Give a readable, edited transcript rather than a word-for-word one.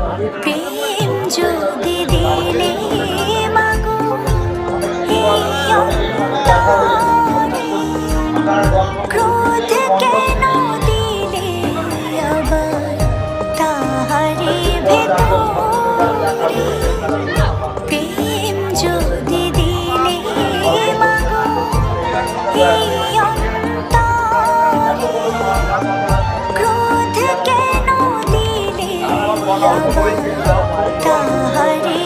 প্রেম যদি দিলে মাগো এই অন্তরে, ক্রোধ কেন দিলে আবার তাহারি ভেতরে? প্রেম যদি দিলে মাগো এই অন্তরে, ক্রোধ কেন দিলে আবার তাহারি